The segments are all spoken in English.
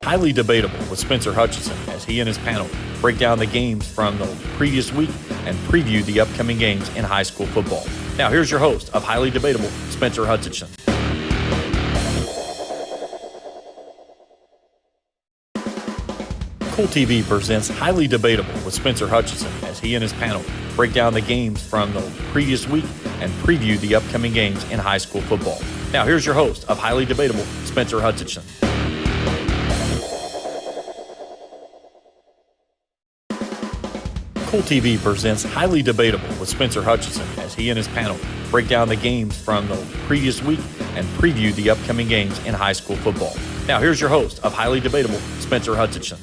Highly Debatable with Spencer Hutchinson as he and his panel break down the games from the previous week and preview the upcoming games in high school football. Now here's your host of Highly Debatable, Spencer Hutchinson. Cool TV presents Highly Debatable with Spencer Hutchinson as he and his panel break down the games from the previous week and preview the upcoming games in high school football. Now here's your host of Highly Debatable, Spencer Hutchinson. Cool TV presents Highly Debatable with Spencer Hutchinson as he and his panel break down the games from the previous week and preview the upcoming games in high school football. Now here's your host of Highly Debatable, Spencer Hutchinson.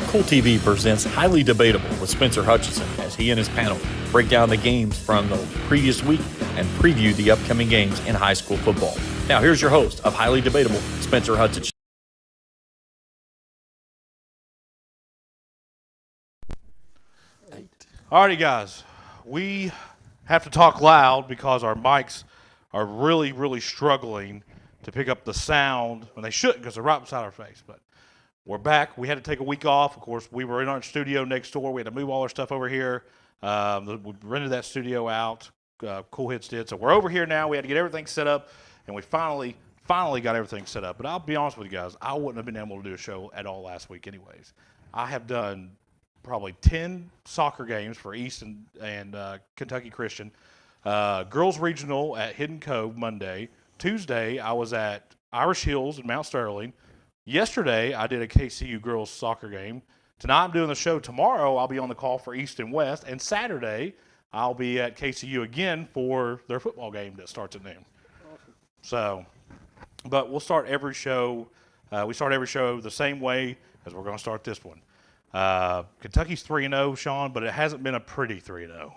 Cool TV presents Highly Debatable with Spencer Hutchinson as he and his panel break down the games from the previous week and preview the upcoming games in high school football. Now here's your host of Highly Debatable, Spencer Hutchinson. Alrighty, guys, we have to talk loud because our mics are really struggling to pick up the sound when they shouldn't because they're right beside our face. But we're back. We had to take a week off. Of course, we were in our studio next door. We had to move all our stuff over here. We rented that studio out. Cool Hits did. So we're over here now. We had to get everything set up, and we finally got everything set up. But I'll be honest with you guys, I wouldn't have been able to do a show at all last week anyways. I have done probably 10 soccer games for East and Kentucky Christian. Girls Regional at Hidden Cove Monday. Tuesday, I was at Irish Hills in Mount Sterling. Yesterday, I did a KCU girls soccer game. Tonight, I'm doing the show. Tomorrow, I'll be on the call for East and West. And Saturday, I'll be at KCU again for their football game that starts at noon. Awesome. So, but we'll start every show. We start every show the same way as we're going to start this one. Kentucky's 3-0, Sean, but it hasn't been a pretty 3-0.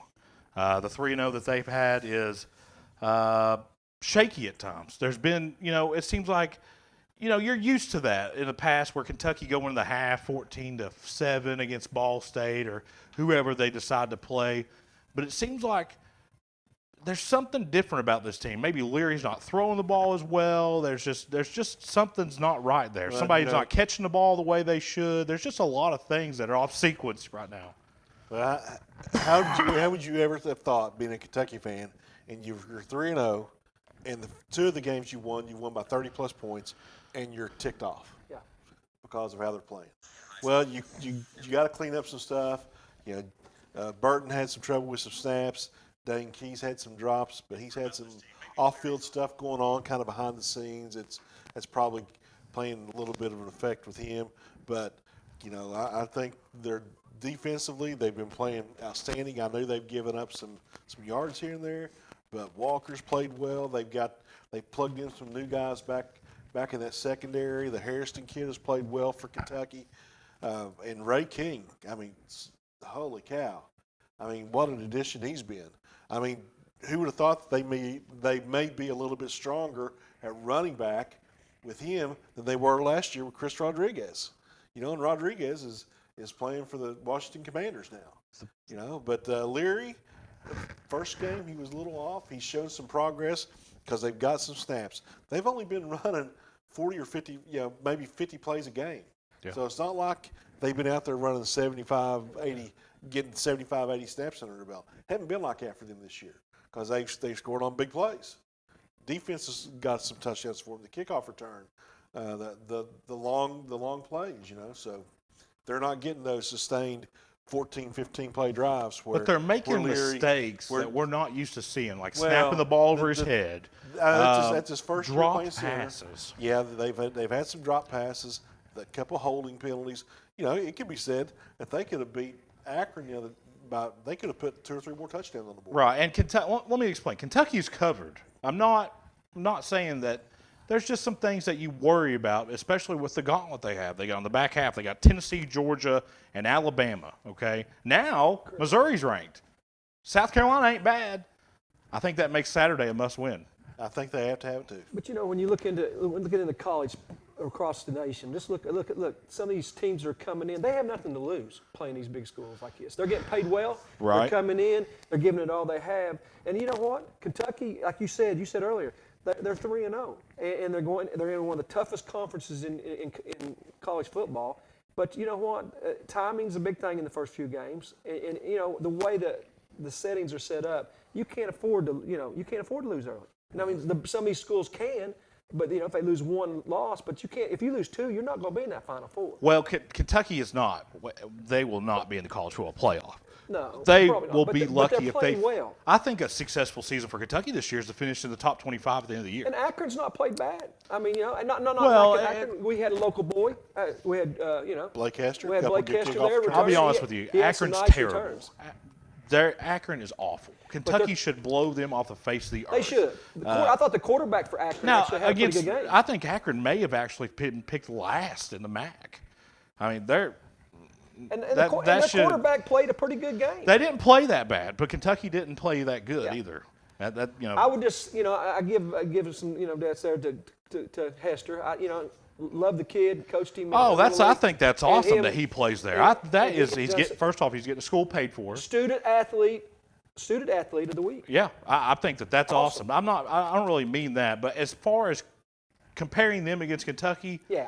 The 3-0 that they've had is shaky at times. There's been, it seems like, you're used to that in the past where Kentucky go into the half 14-7 against Ball State or whoever they decide to play. But it seems like there's something different about this team. Maybe Leary's not throwing the ball as well. There's just something's not right there. Well, somebody's not catching the ball the way they should. There's just a lot of things that are off sequence right now. Well, how would you ever have thought, being a Kentucky fan, and you're 3-0, and two of the games you won by 30-plus points, and you're ticked off because of how they're playing. Well, you got to clean up some stuff. Burton had some trouble with some snaps. Dane Key's had some drops, but he's had some off-field stuff going on kind of behind the scenes. That's probably playing a little bit of an effect with him. But, I think they're defensively, they've been playing outstanding. I know they've given up some yards here and there, but Walker's played well. They've plugged in some new guys back in that secondary. The Harrison kid has played well for Kentucky. And Ray King, holy cow. What an addition he's been. Who would have thought they may be a little bit stronger at running back with him than they were last year with Chris Rodriguez. And Rodriguez is playing for the Washington Commanders now. But Leary, first game he was a little off. He's shown some progress because they've got some snaps. They've only been running 40 or 50, maybe 50 plays a game. Yeah. So it's not like they've been out there running 75, 80, getting 75, 80 snaps under their belt. Haven't been like that for them this year because they scored on big plays. Defense has got some touchdowns for them. The kickoff return, the long plays, So they're not getting those sustained 14, 15 play drives. But they're making mistakes that we're not used to seeing, like snapping the ball over his head. That's his first drop year playing passes. Center. Yeah, they've had some drop passes, a couple holding penalties. It could be said that they could have beat Akron they could have put 2 or 3 more touchdowns on the board. Right, and Kentucky. Let me explain. Kentucky's covered. I'm not saying that. There's just some things that you worry about, especially with the gauntlet they have. They got on the back half. They got Tennessee, Georgia, and Alabama. Okay, now Missouri's ranked. South Carolina ain't bad. I think that makes Saturday a must-win. I think they have to have it too. But when you look into college across the nation. Just look. Some of these teams are coming in. They have nothing to lose playing these big schools like this. They're getting paid well. Right. They're coming in. They're giving it all they have. And you know what? Kentucky, like you said earlier, they're 3-0, and they're in one of the toughest conferences in college football. But you know what? Timing's a big thing in the first few games, and you know the way that the settings are set up, you can't afford to lose early. And I mean, some of these schools can, but you know if they lose one loss, but you can't. If you lose two, you're not going to be in that Final Four. Well, Kentucky is not. They will not be in the college football playoff. No, they probably not. will But be lucky if they. Well. I think a successful season for Kentucky this year is to finish in the top 25 at the end of the year. And Akron's not played bad. I mean, you know, and not Well, like Akron. We had a local boy. We had Blake Hester. We had couple Blake good Hester kickoff there. returns. I'll be honest with you, He had some Akron's nice terrible. returns. Akron is awful. Kentucky should blow them off the face of the earth. They should. I thought the quarterback for Akron Now, actually had a pretty good game. I think Akron may have actually been picked last in the MAC. I mean, they're. And their quarterback played a pretty good game. They didn't play that bad, but Kentucky didn't play that good Yeah. either. That you know. I would just, you know, I give some, you know, that's there to Hester. Love the kid, coached him. I think that's awesome that he plays there. He's he's getting first off, he's getting school paid for. Student athlete of the week. Yeah, I think that's awesome. I don't really mean that, but as far as comparing them against Kentucky, Yeah.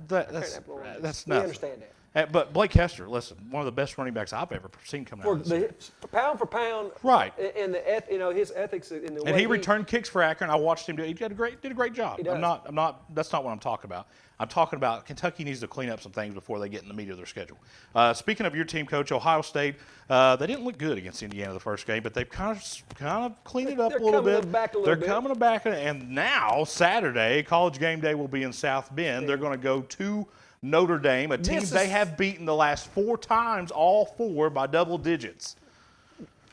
that's We nothing. understand that. But Blake Hester, listen, one of the best running backs I've ever seen coming out of this year. Pound for pound, Right. And his ethics in the way And he returned kicks for Akron. I watched him do. He did a great job. He does. I'm not. That's not what I'm talking about. I'm talking about Kentucky needs to clean up some things before they get in the meat of their schedule. Speaking of your team, Coach, Ohio State, they didn't look good against Indiana the first game, but they've kind of cleaned it up a little bit. They're coming back, and now Saturday, College Game Day will be in South Bend. They're going to go to Notre Dame, a team they have beaten the last 4 times, all 4 by double digits.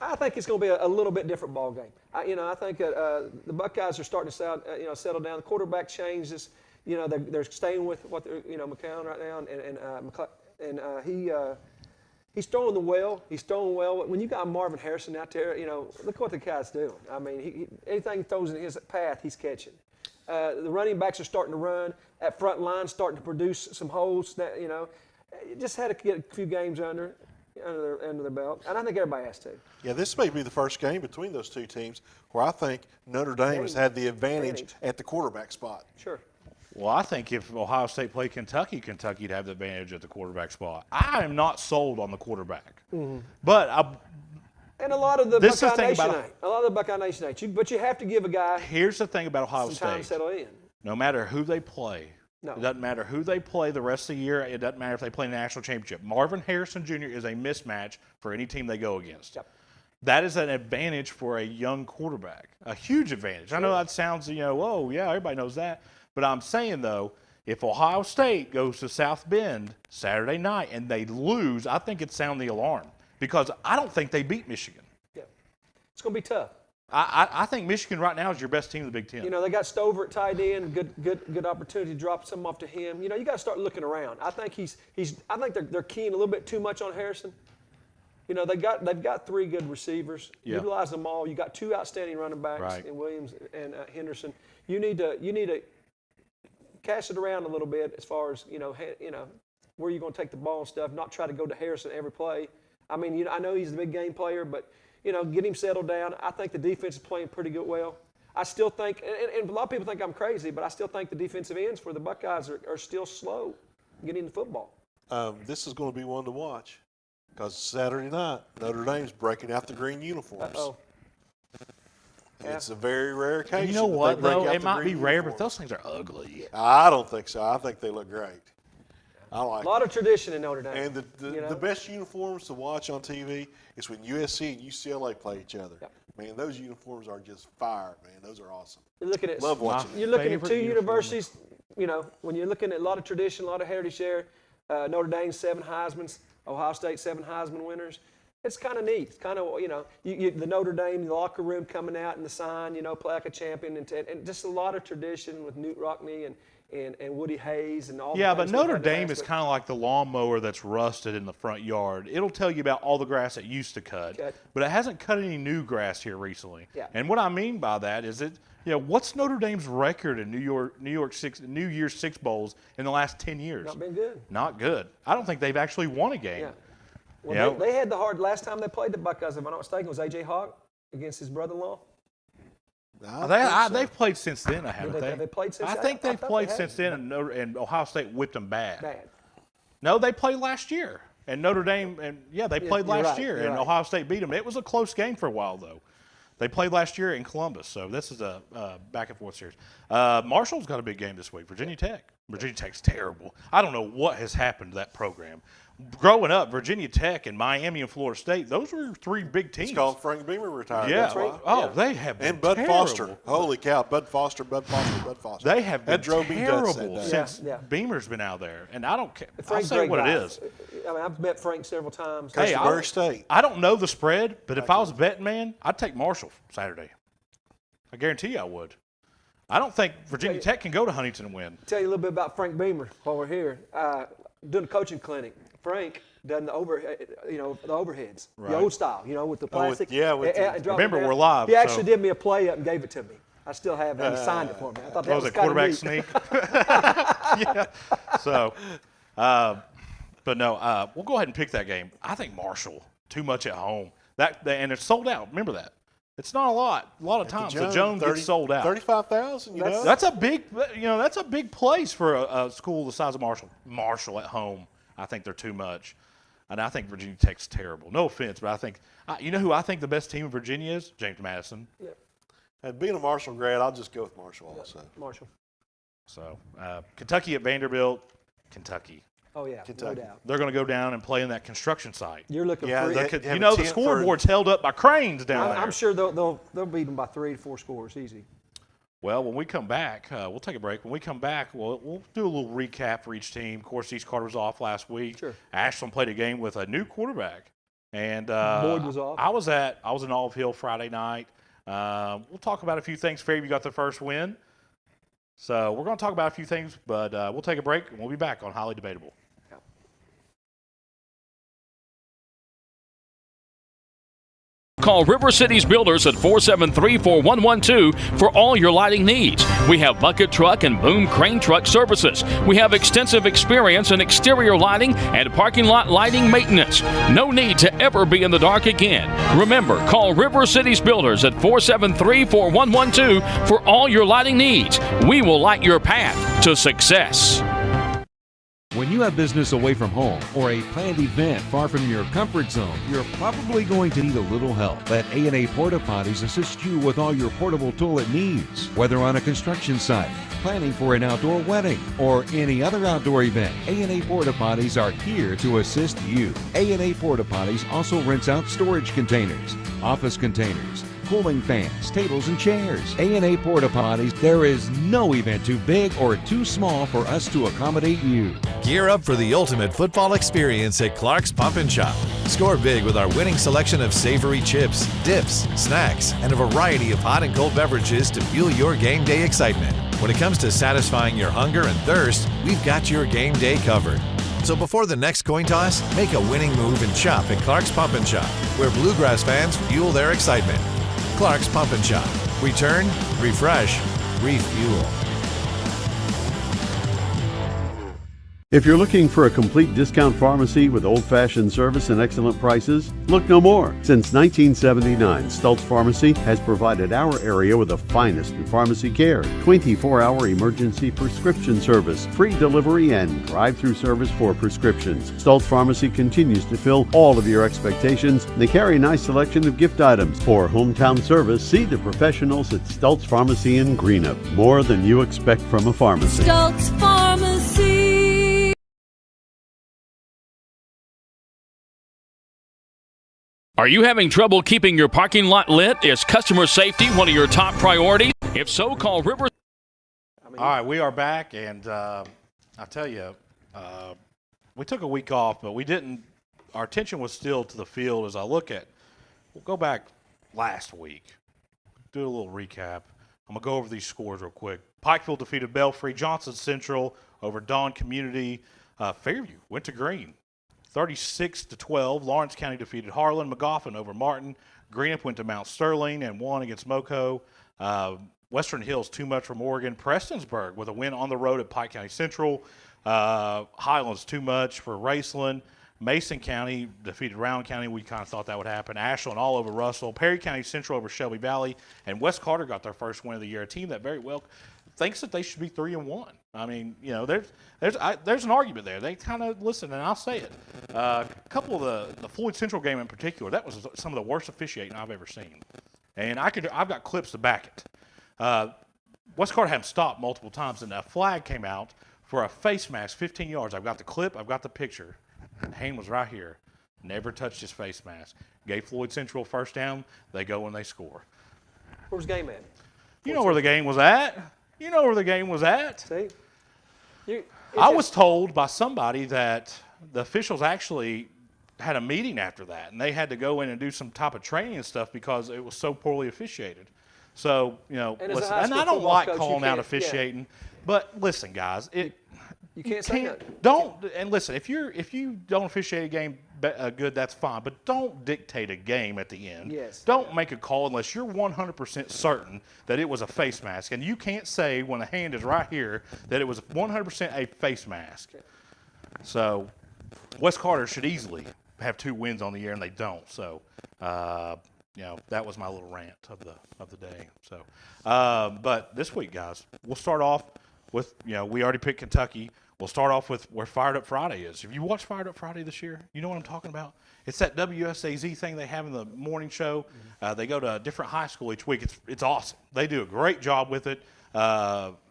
I think it's going to be a little bit different ball game. I think the Buckeyes are starting to settle down. The quarterback changes. You know, they're staying with what McCown right now, and he's throwing the well. He's throwing well. When you got Marvin Harrison out there, you know, look what the guy's doing. I mean, anything he throws in his path, he's catching. The running backs are starting to run. That front line starting to produce some holes. You know, you just had to get a few games under their belt, and I think everybody has to. Yeah, this may be the first game between those two teams where I think Notre Dame has had the advantage at the quarterback spot. Sure. Well, I think if Ohio State played Kentucky, Kentucky'd have the advantage at the quarterback spot. I am not sold on the quarterback, but and a lot of the Buckeye Nation ain't. But you have to give a guy. Here's the thing about Ohio some time to State. settle in. No matter who they play, No. it doesn't matter who they play the rest of the year. It doesn't matter if they play the national championship. Marvin Harrison Jr. is a mismatch for any team they go against. Yep. That is an advantage for a young quarterback, a huge advantage. Sure. I know that sounds, oh, yeah, everybody knows that. But I'm saying, though, if Ohio State goes to South Bend Saturday night and they lose, I think it'd sound the alarm because I don't think they beat Michigan. Yeah. It's going to be tough. I think Michigan right now is your best team in the Big Ten. You know, they got Stover at tight end, good opportunity to drop some off to him. You know, you got to start looking around. I think I think they're keying a little bit too much on Harrison. You know, they've got 3 good receivers. Yeah. Utilize them all. You got 2 outstanding running backs in Williams and Henderson. You need to cash it around a little bit as far as where you're going to take the ball and stuff. Not try to go to Harrison every play. I mean, I know he's a big game player, but get him settled down. I think the defense is playing pretty good. Well, I still think, and a lot of people think I'm crazy, but I still think the defensive ends for the Buckeyes are still slow getting the football. This is going to be one to watch because Saturday night Notre Dame's breaking out the green uniforms. Uh-oh. It's a very rare occasion. You know what, though? It might be rare, uniforms. but those things are ugly. I don't think so. I think they look great. I like a lot of tradition in Notre Dame. And the best uniforms to watch on TV is when USC and UCLA play each other. Yep. Man, those uniforms are just fire, man. Those are awesome. You're looking at Love watching. You're looking at 2 favorite universities. When you're looking at a lot of tradition, a lot of heritage there. Notre Dame 7 Heisman's, Ohio State 7 Heisman winners. It's kind of neat. It's kind of the Notre Dame locker room coming out in the sign, play like a champion, and just a lot of tradition with Newt Rockne and Woody Hayes and all. Yeah, but Notre Dame is kind of like the lawnmower that's rusted in the front yard. It'll tell you about all the grass it used to cut, but it hasn't cut any new grass here recently. Yeah. And what I mean by that is Yeah, what's Notre Dame's record in New Year's Six bowls in the last 10 years? Not been good. Not good. I don't think they've actually won a game. Yeah. Well, You know? they had the hard last time they played the Buckeyes, if I'm not mistaken, was A.J. Hawk against his brother-in-law. They've played since then, haven't they? Have they played since I then? think I they've thought played they since then, and Ohio State whipped them bad. Bad. No, they played last year. And Notre Dame, they played you're last right, year, you're and right. Ohio State beat them. It was a close game for a while, though. They played last year in Columbus, so this is a back-and-forth series. Marshall's got a big game this week, Virginia Tech. Virginia Tech's terrible. I don't know what has happened to that program. Growing up, Virginia Tech and Miami and Florida State, those were three big teams. It's called Frank Beamer retired. Yeah. That's why. Oh, they have been And Bud terrible. Foster. Holy cow, Bud Foster. They have been That drove me nuts that terrible day. since Yeah. Beamer's been out there, and I don't care. I'll Frank's say great what guy. it is. I mean, I've met Frank several times. Hey, Customer State. I don't know the spread, but if I was a betting man, I'd take Marshall Saturday. I guarantee you I would. I don't think Virginia Tech can go to Huntington and win. Tell you a little bit about Frank Beamer while we're here. Doing a coaching clinic. Frank done the overheads, the old style, with the plastic. Remember, we're live. He actually did me a play up and gave it to me. I still have it. He signed it for me. I thought that was was a kind of quarterback neat. sneak. Yeah. So, but no, we'll go ahead and pick that game. I think Marshall too much at home. And it's sold out. Remember that. It's not a lot. A lot of times the Jones gets sold out. 35,000. That's a big. That's a big place for a school the size of Marshall. Marshall at home. I think they're too much. And I think Virginia Tech's terrible. No offense, but I think who I think the best team in Virginia is? James Madison. Yep. And being a Marshall grad, I'll just go with Marshall also. Marshall. So Kentucky at Vanderbilt, Kentucky. Oh yeah, Kentucky. no doubt. They're going to go down and play in that construction site. You're looking Yeah, for. they- The have a tent scoreboard's held up by cranes down there. I'm sure they'll beat them by 3 to 4 scores easy. Well, when we come back, we'll take a break. When we come back, we'll do a little recap for each team. Of course, East Carter was off last week. Sure. Ashland played a game with a new quarterback, and Boyd was off. I was in Olive Hill Friday night. We'll talk about a few things. Fairview got their first win, so we're going to talk about a few things. But we'll take a break, and we'll be back on Highly Debatable. Call River Cities Builders at 473-4112 for all your lighting needs. We have bucket truck and boom crane truck services. We have extensive experience in exterior lighting and parking lot lighting maintenance. No need to ever be in the dark again. Remember, call River Cities Builders at 473-4112 for all your lighting needs. We will light your path to success. When you have business away from home or a planned event far from your comfort zone, you're probably going to need a little help. Let A&A Porta Potties assist you with all your portable toilet needs. Whether on a construction site, planning for an outdoor wedding, or any other outdoor event, A&A Porta Potties are here to assist you. A&A Porta Potties also rents out storage containers, office containers, cooling fans, tables, and chairs. A&A Porta Potties, there is no event too big or too small for us to accommodate you. Gear up for the ultimate football experience at Clark's Pump and Shop. Score big with our winning selection of savory chips, dips, snacks, and a variety of hot and cold beverages to fuel your game day excitement. When it comes to satisfying your hunger and thirst, we've got your game day covered. So before the next coin toss, make a winning move and shop at Clark's Pump and Shop, where Bluegrass fans fuel their excitement. Clark's Pump and Shop. Return, refresh, refuel. If you're looking for a complete discount pharmacy with old-fashioned service and excellent prices, look no more. Since 1979, Stultz Pharmacy has provided our area with the finest in pharmacy care, 24-hour emergency prescription service, free delivery, and drive-through service for prescriptions. Stultz Pharmacy continues to fill all of your expectations. They carry a nice selection of gift items. For hometown service, see the professionals at Stultz Pharmacy in Greenup. More than you expect from a pharmacy. Stultz Pharmacy. Are you having trouble keeping your parking lot lit? Is customer safety one of your top priorities? If so, call River. All right, we are back, and I tell you, we took a week off, but we didn't. Our attention was still to the field. As I look at, we'll go back last week, do a little recap. I'm gonna go over these scores real quick. Pikeville defeated Belfry. Johnson Central over Dawn Community. Fairview went to Green, 36-12. Lawrence County defeated Harlan. McGoffin over Martin. Greenup went to Mount Sterling and won against Moco. Western Hills too much from Oregon. Prestonsburg with a win on the road at Pike County Central. Highlands too much for Raceland. Mason County defeated Round County. We kind of thought that would happen. Ashland all over Russell. Perry County Central over Shelby Valley. And West Carter got their first win of the year, a team that very well thinks that they should be 3-1. I mean, you know, there's an argument there. They kind of listen, and I'll say it. A couple of the Floyd Central game in particular, that was some of the worst officiating I've ever seen. And I've got clips to back it. West Carter had them stopped multiple times, and a flag came out for a face mask 15 yards. I've got the clip. I've got the picture. Hayne was right here. Never touched his face mask. Gave Floyd Central first down. They go and they score. Where's the game at? You know where the game was at. You know where the game was at. See? I was told by somebody that the officials actually had a meeting after that, and they had to go in and do some type of training and stuff because it was so poorly officiated. So, you know, listen, and I don't like calling out officiating, but listen, guys, you can't say that. Don't, and listen, if you don't officiate a game good, that's fine, but don't dictate a game at the end. Yes. Don't make a call unless you're 100% certain that it was a face mask, and you can't say when the hand is right here that it was 100% a face mask. So, West Carter should easily have 2 wins on the year, and they don't. So, you know, that was my little rant of the day. So, but this week, guys, we'll start off with, you know, we already picked Kentucky. We'll start off with where Fired Up Friday is. Have you watched Fired Up Friday this year? You know what I'm talking about? It's that WSAZ thing they have in the morning show. They go to a different high school each week. It's awesome. They do a great job with it.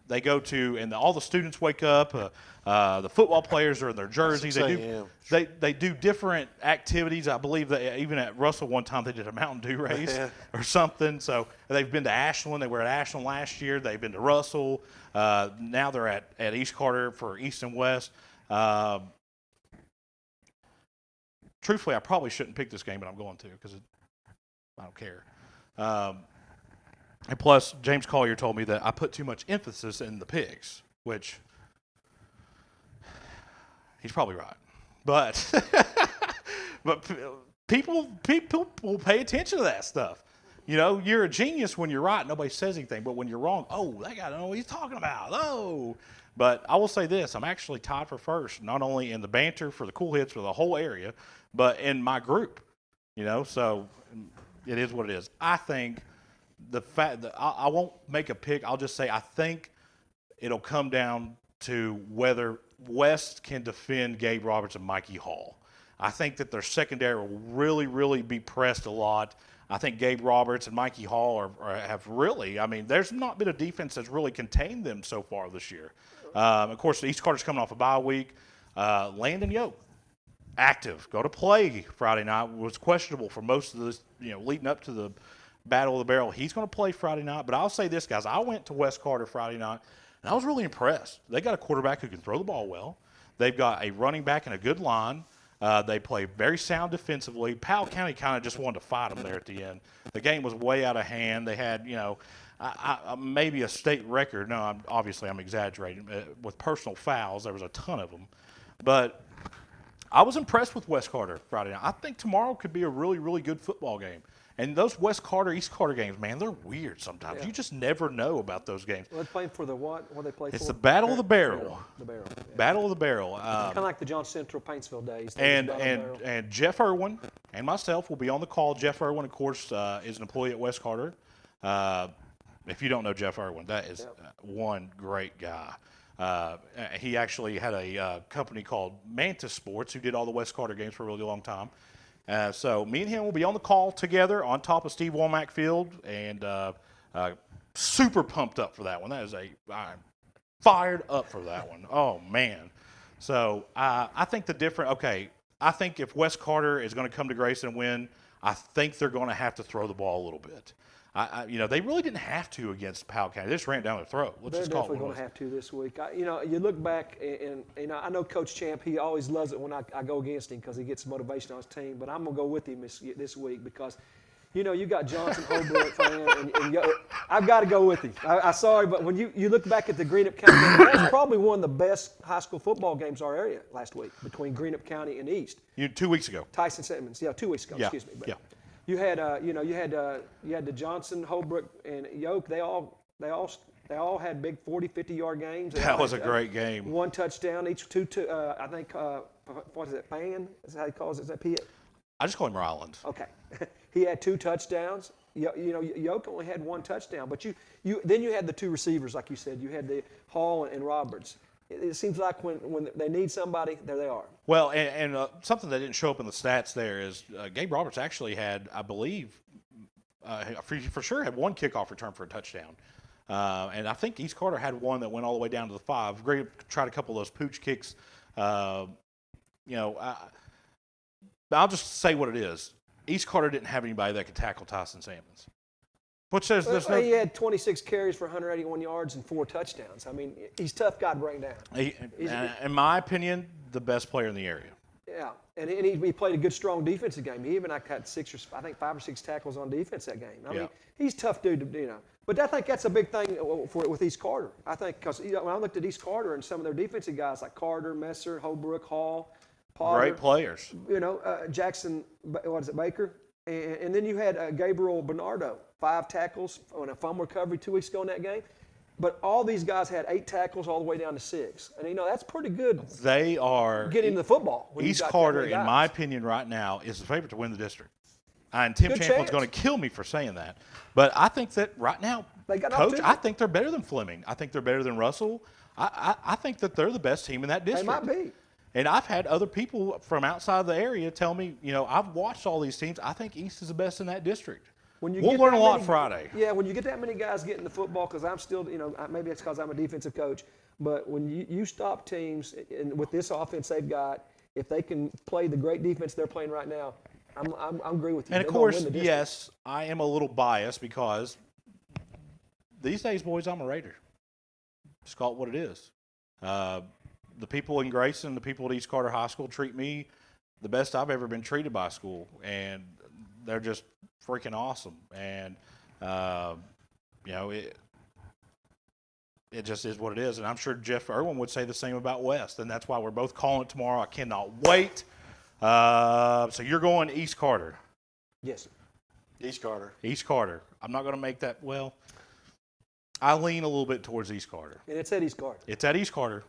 They go to, and all the students wake up. The football players are in their jerseys. They do different activities. I believe that even at Russell one time they did a Mountain Dew race or something. So they've been to Ashland. They were at Ashland last year. They've been to Russell. Now they're at East Carter for East and West. Truthfully, I probably shouldn't pick this game, but I'm going to because I don't care. And plus, James Collier told me that I put too much emphasis in the picks, which he's probably right. But but people will pay attention to that stuff. You know, you're a genius when you're right. Nobody says anything. But when you're wrong, oh, that guy don't know what he's talking about. Oh. But I will say this. I'm actually tied for first, not only in the banter for the cool hits for the whole area, but in my group. You know, so it is what it is. I think the fact that I won't make a pick. I'll just say I think it'll come down to whether West can defend Gabe Roberts and Mikey Hall. I think that their secondary will really, really be pressed a lot. I think Gabe Roberts and Mikey Hall have really, I mean, there's not been a defense that's really contained them so far this year. Of course, East Carter's coming off a bye week. Landon Yoke, active, go to play Friday night, was questionable for most of this, you know, leading up to the Battle of the Barrel. He's going to play Friday night. But I'll say this, guys, I went to West Carter Friday night, and I was really impressed. They got a quarterback who can throw the ball well. They've got a running back and a good line. They play very sound defensively. Powell County kind of just wanted to fight them there at the end. The game was way out of hand. They had, you know, maybe a state record. No, I'm exaggerating. With personal fouls, there was a ton of them. But I was impressed with West Carter Friday night. I think tomorrow could be a really, really good football game. And those West Carter, East Carter games, man, they're weird sometimes. Yeah. You just never know about those games. Well, they're playing for the what? What they play for? It's the Battle of the Barrel. The Barrel. Yeah. Battle of the Barrel. Kind of like the John Central Paintsville days. And Jeff Irwin and myself will be on the call. Jeff Irwin, of course, is an employee at West Carter. If you don't know Jeff Irwin, that is one great guy. He actually had a company called Mantis Sports who did all the West Carter games for a really long time. So me and him will be on the call together on top of Steve Womack Field, and super pumped up for that one. I'm fired up for that one. Oh, man. So I think I think if West Carter is going to come to Grayson and win, I think they're going to have to throw the ball a little bit. You know, they really didn't have to against Powell County. They just ran it down their throat. They're definitely going to have to this week. You know, you look back, and I know Coach Champ, he always loves it when I go against him because he gets motivation on his team. But I'm going to go with him this week because, you know, you got Johnson, Holbrook fan, and I've got to go with him. I'm sorry, but when you look back at the Greenup County game, that's probably one of the best high school football games in our area last week between Greenup County and East. 2 weeks ago. Tyson Simmons, 2 weeks ago, excuse me. But you had the Johnson, Holbrook, and Yoke. They all They all had big 40, 50-yard games. That was a great game. One touchdown each. I think, what is it, Fan? Is that how he calls it? Is that P? I just call him Ryland. Okay. He had 2 touchdowns. Yoke only had 1 touchdown. But then you had the 2 receivers, like you said. You had the Hall and Roberts. It seems like when they need somebody, there they are. Well, and something that didn't show up in the stats there is Gabe Roberts actually had, I believe, for sure had 1 kickoff return for a touchdown. And I think East Carter had 1 that went all the way down to the 5. Great, tried a couple of those pooch kicks. I'll just say what it is. East Carter didn't have anybody that could tackle Tyson Salmons. Which there's no. He had 26 carries for 181 yards and 4 touchdowns. I mean, he's a tough guy to bring down. In my opinion, the best player in the area. Yeah, and he played a good, strong defensive game. He even had 5 or 6 tackles on defense that game. I mean, he's a tough dude to. But I think that's a big thing with East Carter. I think because when I looked at East Carter and some of their defensive guys like Carter, Messer, Holbrook, Hall, Potter, great players. Jackson, Baker, and then you had Gabriel Bernardo, 5 tackles on a fumble recovery 2 weeks ago in that game. But all these guys had 8 tackles all the way down to 6, and that's pretty good. They are getting the football. East Carter, in my opinion, right now is the favorite to win the district. And Tim Champlin's going to kill me for saying that. But I think that right now, Coach, I think they're better than Fleming. I think they're better than Russell. I think that they're the best team in that district. They might be. And I've had other people from outside the area tell me, I've watched all these teams. I think East is the best in that district. We'll learn a lot Friday. Yeah, when you get that many guys getting the football, because I'm still, maybe it's because I'm a defensive coach, but when you stop teams and with this offense they've got, if they can play the great defense they're playing right now, I'm agree with you. And of course, yes, I am a little biased because these days, boys, I'm a Raider. Just call it what it is. The people in Grayson, the people at East Carter High School treat me the best I've ever been treated by a school, and they're just freaking awesome. And it just is what it is. And I'm sure Jeff Irwin would say the same about West, and that's why we're both calling it tomorrow. I cannot wait. So you're going East Carter. Yes. East Carter. East Carter. I'm not going to make that. Well, I lean a little bit towards East Carter. And it's at East Carter. It's at East Carter.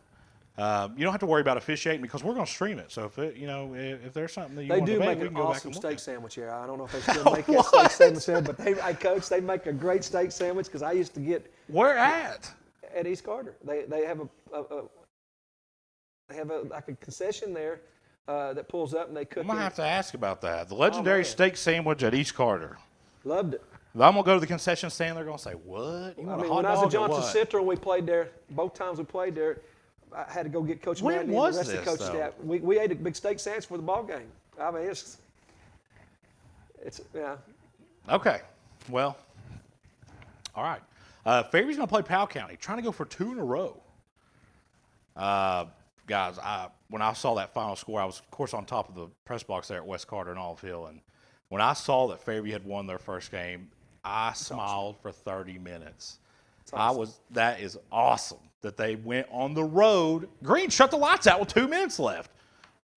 You don't have to worry about officiating because we're going to stream it. So if there's something that you want to debate, we can go back and look. They do make an awesome steak sandwich here. I don't know if they still make that steak sandwich there, but Coach, they make a great steak sandwich because I used to get. Where at? At East Carter. They have like a concession there. That pulls up and they cook. I'm going to have to ask about that. The legendary steak sandwich at East Carter. Loved it. I'm going to go to the concession stand. They're going to say, what? You want a hot when I was dog at Johnson or what? Central, we played there. Both times we played there, I had to go get Coach When Mandy was and the rest of the this, coaching staff. We ate a big steak sandwich for the ball game. I mean, it's yeah. Okay. Well, all right. Fairview's going to play Powell County, trying to go for 2 in a row. Guys, when I saw that final score, I was, of course, on top of the press box there at West Carter and Olive Hill. And when I saw that Fairview had won their first game, I smiled for 30 minutes. That is awesome that they went on the road. Green shut the lights out with 2 minutes left.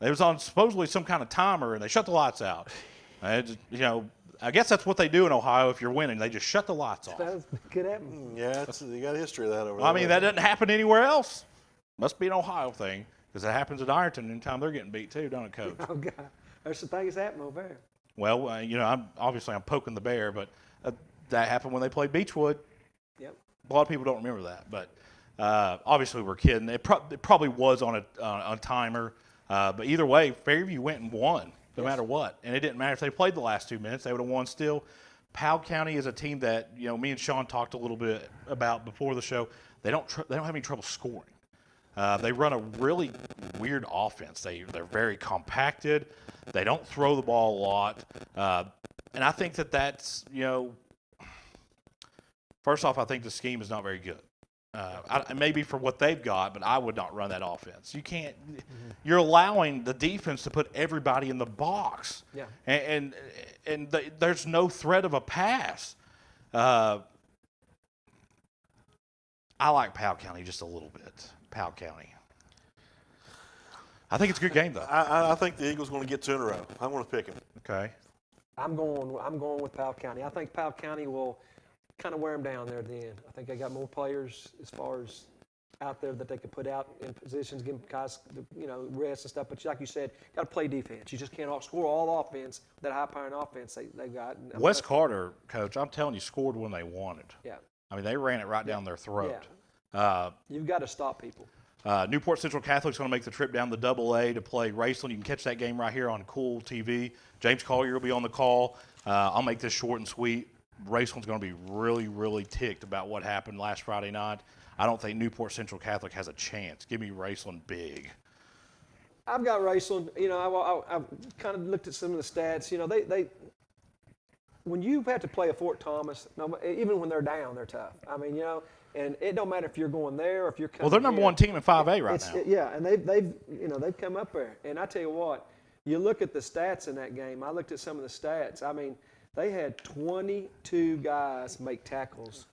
It was on supposedly some kind of timer, and they shut the lights out. I guess that's what they do in Ohio if you're winning. They just shut the lights off. That could happen. Yeah, you got a history of that over there. I mean, that doesn't happen anywhere else. Must be an Ohio thing, because it happens at Ironton anytime they're getting beat too, don't it, Coach? Oh, God. There's some things happening over there. Well, I'm poking the bear, but that happened when they played Beechwood. Yep. A lot of people don't remember that, but obviously we're kidding. It probably was on a timer, but either way, Fairview went and won no matter what, and it didn't matter if they played the last 2 minutes; they would have won still. Powell County is a team that me and Sean talked a little bit about before the show. They don't have any trouble scoring. They run a really weird offense. They're very compacted. They don't throw the ball a lot. And I think that's, first off, I think the scheme is not very good. Maybe for what they've got, but I would not run that offense. You can't. You're allowing the defense to put everybody in the box. Yeah. And there's no threat of a pass. I like Powell County just a little bit. Powell County. I think it's a good game, though. I think the Eagles going to get 2 in a row. I'm going to pick them. Okay. I'm going with Powell County. I think Powell County will kind of wear them down there at the end. I think they got more players as far as out there that they could put out in positions, give guys, rest and stuff. But like you said, got to play defense. You just can't score all offense, that high-powering offense they got. Wes Carter, Coach, I'm telling you, scored when they wanted. Yeah. I mean, they ran it right down their throat. Yeah. You've got to stop people. Newport Central Catholic's going to make the trip down to AA to play Raceland. You can catch that game right here on Cool TV. James Collier will be on the call. I'll make this short and sweet. Raceland's going to be really, really ticked about what happened last Friday night. I don't think Newport Central Catholic has a chance. Give me Raceland big. I've got Raceland. I've kind of looked at some of the stats. They when you have to play a Fort Thomas, even when they're down, they're tough. I mean, and it don't matter if you're going there or if you're coming. Well, they're number one team in 5A right now. Yeah, and they've come up there. And I tell you what, you look at the stats in that game. I looked at some of the stats. I mean, they had 22 guys make tackles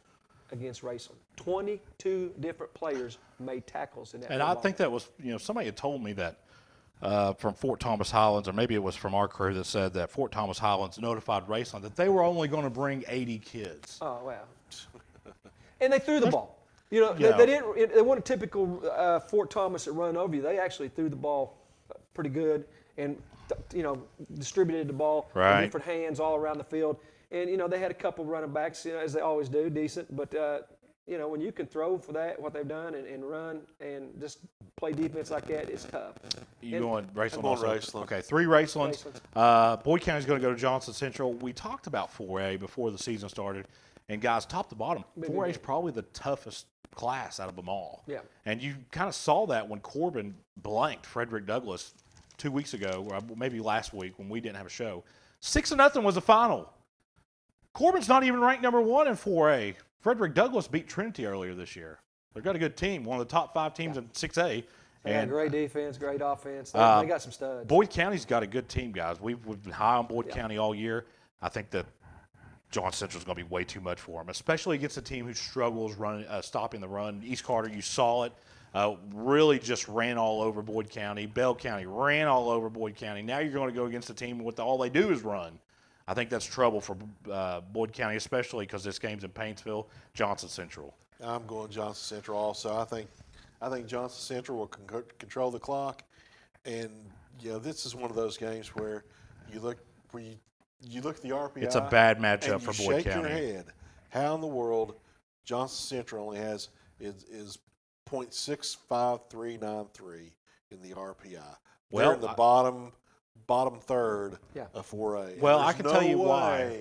against Raceland. 22 different players made tackles in that. And I think that was, somebody had told me that from Fort Thomas Highlands, or maybe it was from our crew that said that Fort Thomas Highlands notified Raceland that they were only going to bring 80 kids. Oh, wow. And they threw the ball. They didn't. It wasn't a typical Fort Thomas that run over you. They actually threw the ball pretty good and, distributed the ball in different hands all around the field. And, they had a couple running backs, as they always do, decent. But, when you can throw for that, what they've done, and run and just play defense like that, it's tough. You going Raceland? I'm going Raceland. Okay, 3 Racelands. Boyd County's going to go to Johnson Central. We talked about 4A before the season started. And, guys, top to bottom, 4A is probably the toughest class out of them all. Yeah. And you kind of saw that when Corbin blanked Frederick Douglass 2 weeks ago, or maybe last week when we didn't have a show. 6-0 was the final. Corbin's not even ranked number 1 in 4A. Frederick Douglass beat Trinity earlier this year. They've got a good team, one of the top 5 teams in 6A. And great defense, great offense. They got some studs. Boyd County's got a good team, guys. We've been high on Boyd County all year. I think that Johnson Central's going to be way too much for them, especially against a team who struggles stopping the run. East Carter, you saw it, really just ran all over Boyd County. Bell County ran all over Boyd County. Now you're going to go against a team with all they do is run. I think that's trouble for Boyd County, especially because this game's in Paintsville. Johnson Central. I'm going Johnson Central also. I think Johnson Central will control the clock, and this is one of those games where you look at the RPI. It's a bad matchup and for you Boyd shake County. your head. How in the world Johnson Central only has is .65393 in the RPI? Well, they're in the bottom third of 4A. Well, I can tell you why.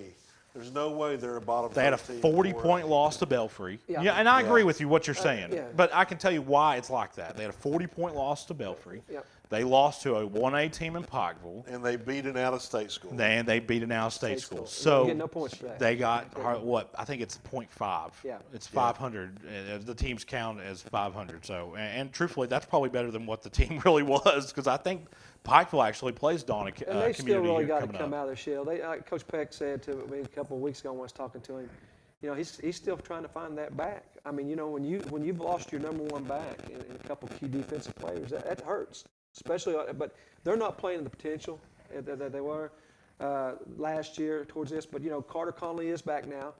There's no way they're a bottom. They had a 40-point loss to Belfry. Yeah. And I agree with you what you're saying. Yeah. But I can tell you why it's like that. They had a 40-point loss to Belfry. Yeah. They lost to a 1A team in Pikeville. And they beat an out-of-state school. And they beat an out-of-state school. You So get no points for that. they got, I think it's 0.5. Yeah. It's 500. The teams count as 500. So, and truthfully, that's probably better than what the team really was, because I think Pikeville actually plays Donna Community. And they still really got to coming come up. out of their shell. Coach Peck said to me a couple of weeks ago when I was talking to him, he's still trying to find that back. I mean, when you've lost your number 1 back and a couple of key defensive players, that hurts. Especially, but they're not playing the potential that they were last year towards this. But Carter Conley is back now.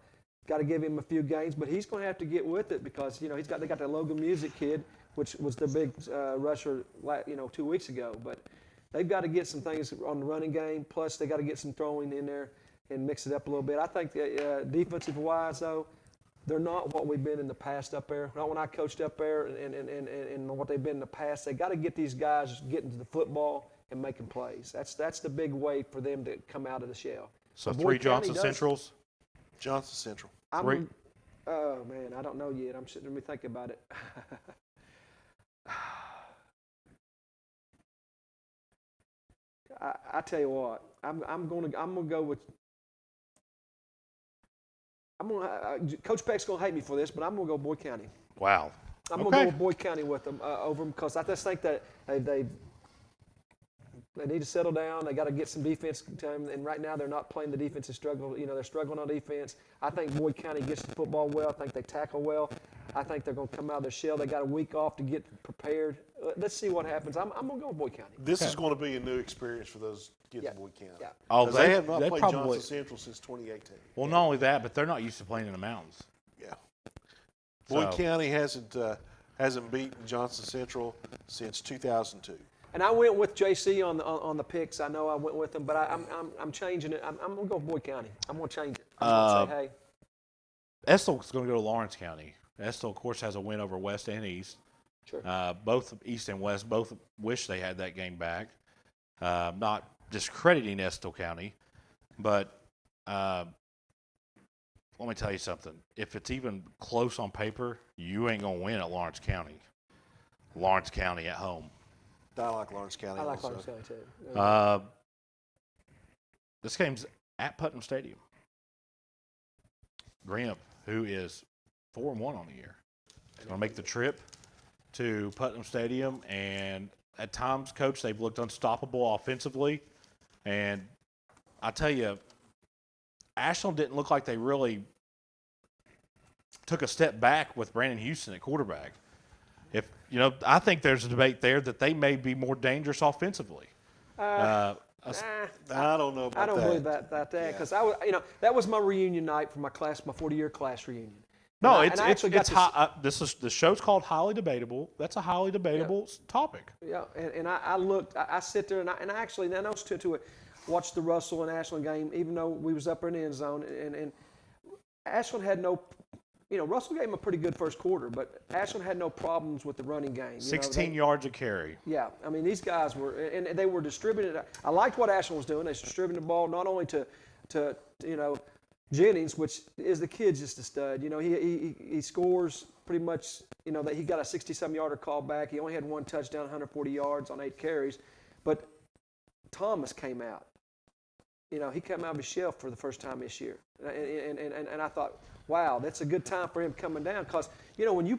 Got to give him a few games, but he's going to have to get with it because they got that Logan Music kid, which was their big rusher 2 weeks ago. But they've got to get some things on the running game. Plus, they got to get some throwing in there and mix it up a little bit. I think defensive wise though, they're not what we've been in the past up there. Not when I coached up there and what they've been in the past. They got to get these guys getting to the football and making plays. That's the big way for them to come out of the shell. So Boyd 3 County Johnson does. Centrals. Johnson Central. 3. Oh man, I don't know yet. I'm sitting. Let me think about it. I tell you what, I'm gonna go with. Coach Peck's gonna hate me for this, but I'm gonna go Boyd County. Wow. I'm gonna go with Boyd County with them over them because I just think that they They need to settle down. They got to get some defense time. And right now, they're not playing the defensive struggle. They're struggling on defense. I think Boyd County gets the football well. I think they tackle well. I think they're going to come out of their shell. They got a week off to get prepared. Let's see what happens. I'm going to go with Boyd County. This is going to be a new experience for those kids in Boyd County. Yeah. Oh, They have not they played probably, Johnson Central since 2018. Well, not only that, but they're not used to playing in the mountains. Yeah. Boyd So- County hasn't beaten Johnson Central since 2002. And I went with JC on the picks. I know I went with them, but I'm changing it. I'm going to go with Boyd County. I'm going to change it. I'm going to say, hey. Estill's going to go to Lawrence County. Estill, of course, has a win over West and East. Sure. Both East and West both wish they had that game back. Not discrediting Estill County, but let me tell you something. If it's even close on paper, you ain't going to win at Lawrence County. Lawrence County at home. I like Lawrence County. I like also. Lawrence County too. This game's at Putnam Stadium. Grimp, who is 4-1 on the year, is going to make the trip to Putnam Stadium. And at times, Coach, they've looked unstoppable offensively. And I tell you, Ashland didn't look like they really took a step back with Brandon Houston at quarterback. I think there's a debate there that they may be more dangerous offensively. I don't know about that. I don't believe that because I was, that was my reunion night for my 40-year class reunion. No, And I actually got to the show's called Highly Debatable. That's a highly debatable topic. Yeah, and I looked. I sit there and I know to watch the Russell and Ashland game, even though we was up in the end zone, and Ashland had no. Russell gave him a pretty good first quarter, but Ashland had no problems with the running game. 16 yards a carry. Yeah, I mean, these guys were, and they were distributing it. I liked what Ashland was doing. They was distributing the ball not only to Jennings, which is the kid's just a stud. He scores pretty much, that he got a 67-yarder call back. He only had one touchdown, 140 yards on 8 carries. But Thomas came out. He came out of his shell for the first time this year. And I thought, wow, that's a good time for him coming down because when you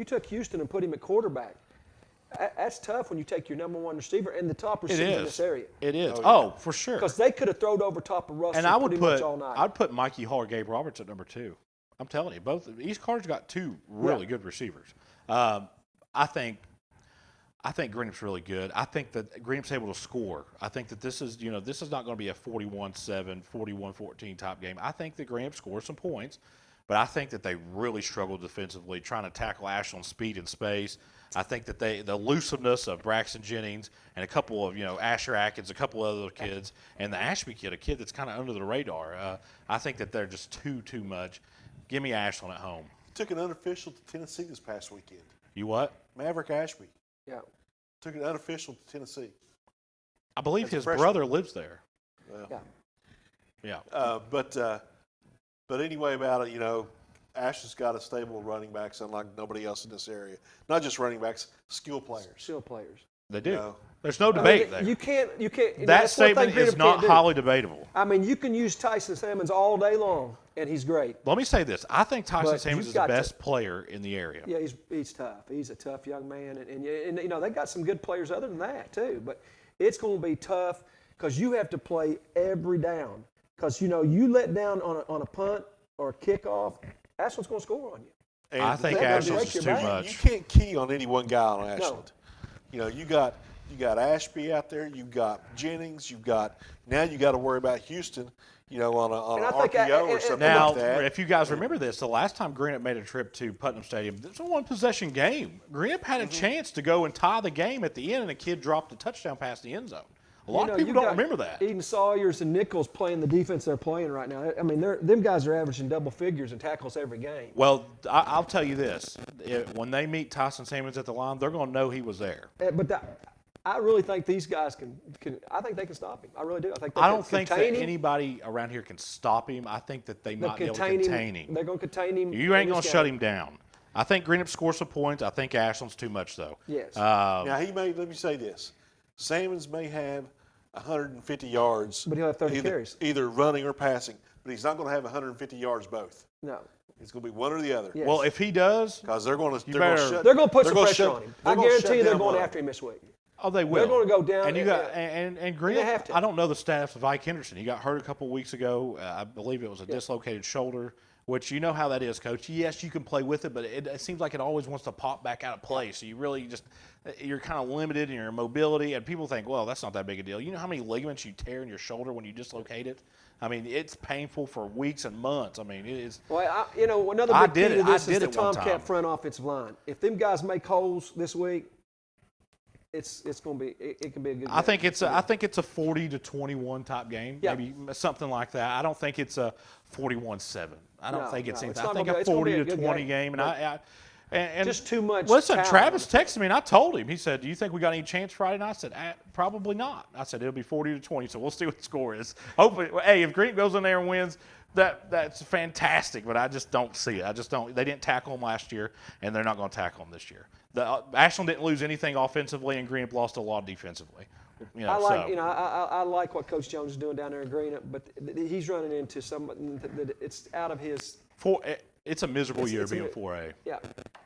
took Houston and put him at quarterback, that's tough when you take your number one receiver and the top receiver in this area. It is. Oh, for sure. Because they could have thrown over top of Russell and pretty much all night. I'd put Mikey Hall or Gabe Roberts at number 2. I'm telling you, both East Carter's got 2 really good receivers. I think Grimp's really good. I think that Grimp's able to score. I think that this is not going to be a 41-7, 41-14 type game. I think that Grimp scores some points, but I think that they really struggled defensively trying to tackle Ashland's speed and space. I think that the elusiveness of Braxton Jennings and a couple of, Asher Atkins, a couple of other kids, and the Ashby kid, a kid that's kind of under the radar. I think that they're just too much. Give me Ashland at home. Took an unofficial to Tennessee this past weekend. You what? Maverick Ashby. Yeah. Took an unofficial to Tennessee. I believe As a his freshman. brother lives there. Well, Yeah. But anyway about it, Ashland's got a stable of running backs unlike nobody else in this area. Not just running backs, skill players. Skill players. They do. No. There's no debate there. You can't. That that's one thing statement is Greenup not can't do. highly debatable. I mean, you can use Tyson Salmons all day long, and he's great. Let me say this. I think Tyson But Salmons you've is the got to- best player in the area. Yeah, he's tough. He's a tough young man, and they got some good players other than that too. But it's going to be tough because you have to play every down. Because you let down on a punt or a kickoff, Ashland's going to score on you. And I think they're gonna Ashland's break is your too back. much. You can't key on any one guy on Ashland. You got Ashby out there. You got Jennings. You got to worry about Houston. On And an I think- RPO or and- something Now, like that. if you guys remember this, the last time Greenup made a trip to Putnam Stadium, it was a one-possession game. Greenup had a chance to go and tie the game at the end, and a kid dropped a touchdown pass the end zone. A lot of people you don't got remember that. Eden Sawyers and Nichols playing the defense they're playing right now. I mean, them guys are averaging double figures in tackles every game. Well, I'll tell you this. When they meet Tyson Salmons at the line, they're going to know he was there. I really think these guys can. I think they can stop him. I really do. I don't think that contain him. anybody around here can stop him. I think that they They'll might be able to contain contain him. They're going to contain him. You ain't in going this to shut game. him down. I think Greenup scores some points. I think Ashland's too much, though. Yes. Now let me say this: Salmons may have 150 yards, But he'll have 30 carries. either running or passing. But he's not going to have 150 yards both. No. It's going to be one or the other. Yes. Well, if he does, Because they're going to better- shut. They're going to put they're some gonna pressure shut- on him. they're I gonna guarantee shut you they're down going run. after him this week. Oh, they will. They're going to go down. And you got and Green. they have to. I don't know the status of Ike Henderson. He got hurt a couple weeks ago. I believe it was a dislocated shoulder. Which you know how that is, Coach. Yes, you can play with it, but it seems like it always wants to pop back out of play. So you really you're kind of limited in your mobility, and people think, well, that's not that big a deal. You know how many ligaments you tear in your shoulder when you dislocate it? I mean, it's painful for weeks and months. I mean, it is. Well, another big key to this is the Tomcat front offensive line. If them guys make holes this week, it's going to be it can be a good game. I think it's a 40-21 type game, maybe something like that. I don't think it's a 41-7. I don't think it's anything. I think a 40-20 game, and just too much. Listen, talent. Travis texted me, and I told him. He said, "Do you think we got any chance Friday night?" I said, "Probably not." I said, "It'll be 40-20, so we'll see what the score is." Hopefully, hey, if Green goes in there and wins, that's fantastic. But I just don't see it. I just don't. They didn't tackle them last year, and they're not going to tackle them this year. Ashland didn't lose anything offensively, and Greenup lost a lot defensively. I like what Coach Jones is doing down there in Greenup, but he's running into something that it's out of his. It's a miserable year being 4A. Yeah,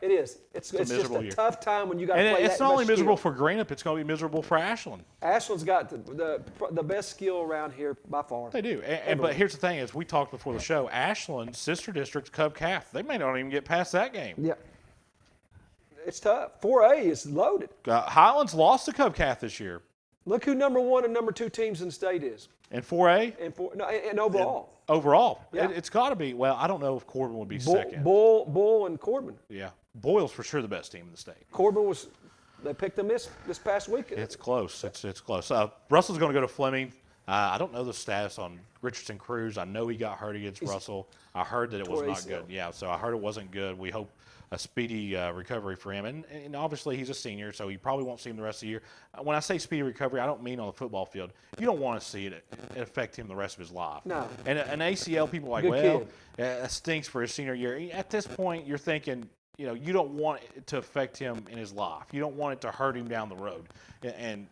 it is. It's just a tough time when you got to play that. And it's not only miserable skill. for Greenup; it's going to be miserable for Ashland. Ashland's got the best skill around here by far. They do. But here's the thing: as we talked before the show, Ashland sister district Cub Calf, they may not even get past that game. Yeah. It's tough. 4A is loaded. Highlands lost to Cub Calf this year. Look who number 1 and number 2 teams in the state is. In 4A? And overall. Overall. Yeah. It's got to be. Well, I don't know if Corbin would be second. Bull and Corbin. Yeah. Boyle's for sure the best team in the state. Corbin they picked them this past week. It's close. It's close. Russell's going to go to Fleming. I don't know the status on Richardson Cruz. I know he got hurt against Russell. I heard that it was not good. Yeah, so I heard it wasn't good. We hope a speedy recovery for him. And obviously he's a senior, so you probably won't see him the rest of the year. When I say speedy recovery, I don't mean on the football field. You don't want to see it affect him the rest of his life. No. And an ACL, people are like, that stinks for his senior year. At this point, you're thinking, you don't want it to affect him in his life. You don't want it to hurt him down the road. And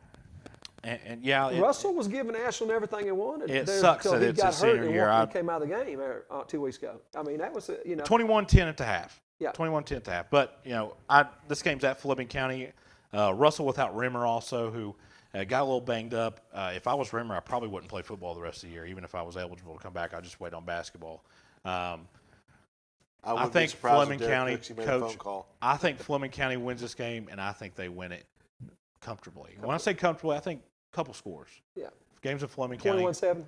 Russell was giving Ashland everything he wanted. It sucks that it's his senior year. He came out of the game 2 weeks ago. I mean, that was 21-10 at the half. Yeah. 21-10 at the half. But this game's at Fleming County. Russell without Rimmer also, who got a little banged up. If I was Rimmer, I probably wouldn't play football the rest of the year. Even if I was eligible to come back, I'd just wait on basketball. I think Fleming County, Coach. I think Fleming County wins this game, and I think they win it comfortably. When I say comfortably, I think a couple scores. Yeah. Games of Fleming County. 21-7.